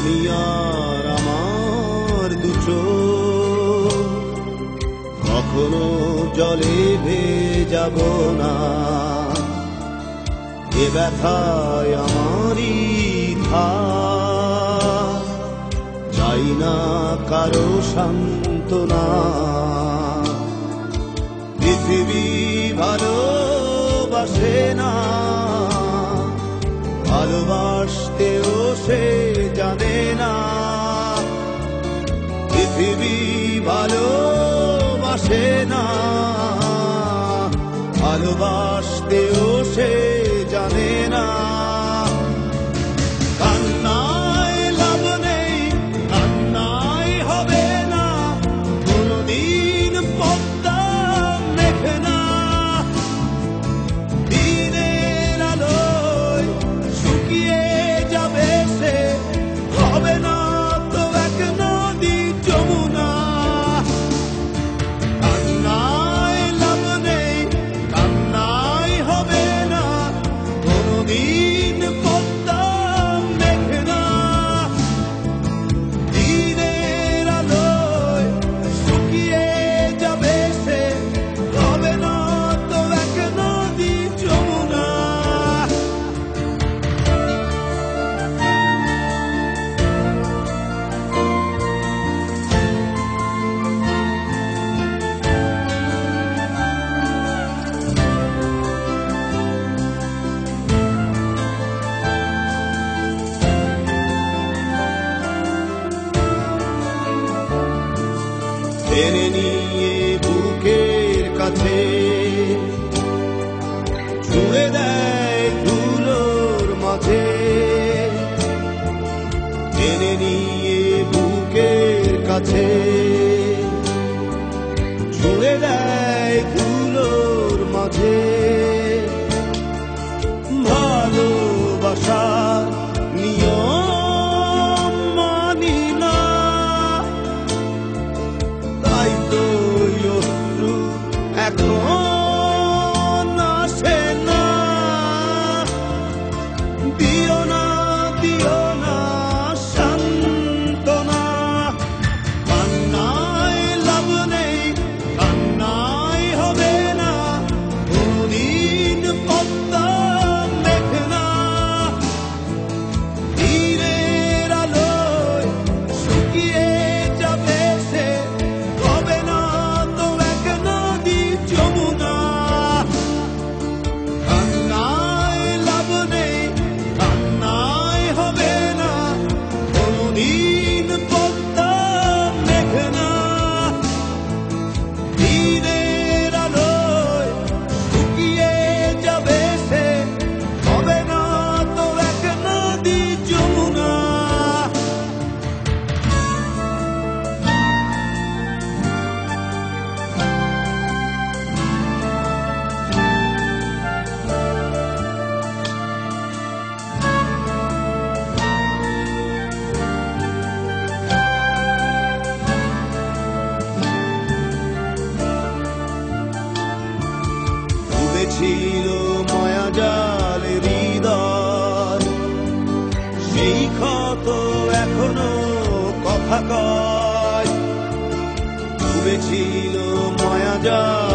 আমি আর আমার দুটো কখনো জলে ভেজাব না। এ ব্যথায় আমারই থাক, চাই না কারো সান্ত্বনা। পৃথিবী ভালোবাসে না, ভালোবাসতেও সে জানে না। পৃথিবী ভালোবাসে না, ভালোবাসতেও সে জানে না। কান্নায় লাভ নেই, কান্নায় হবে না, কোনদিন পদ্মা মেঘে না। দিনের আলোয় শুকিয়ে যাবে সে, হবে না তো এক নদী যমুনা। কান্নায় লাভ নেই, কান্নায় হবে না, কোনদিন পদ্মা মেঘে না। দিনের আলোয় শুকিয়ে যাবে সে, হবে না তো এক নদী যমুনা। টেনে নিয়ে বুকের কাছে ছুঁড়ে দেয় ধুলোর মাঝে। টেনে নিয়ে বুকের কাছে ছুঁড়ে দেয় ধুলোর মাঝে। ভালোবাসার নিয়ম মানি না, তাই তো অশ্রু এখন আসে না। দিও না, দিও না সান্ত্বনা। কান্নায় লাভ নেই, কান্নায় হবে না, কোনদিন পদ্মা মেঘে না। দিনের আলোয় শুকিয়ে যাবে সে, হবে না তো এক নদী যমুনা। কান্নায় লাভ নেই, কান্নায় হবে না, কোনদিন পদ্মা মেঘে না। দিনের আলোয় শুকিয়ে যাবে সে, হবে না তো এক নদী যমুনা। ডুবেছিল মায়াজাল হৃদয়, সেই ক্ষত এখনো কথা কয়। ডুবেছিল মায়াজাল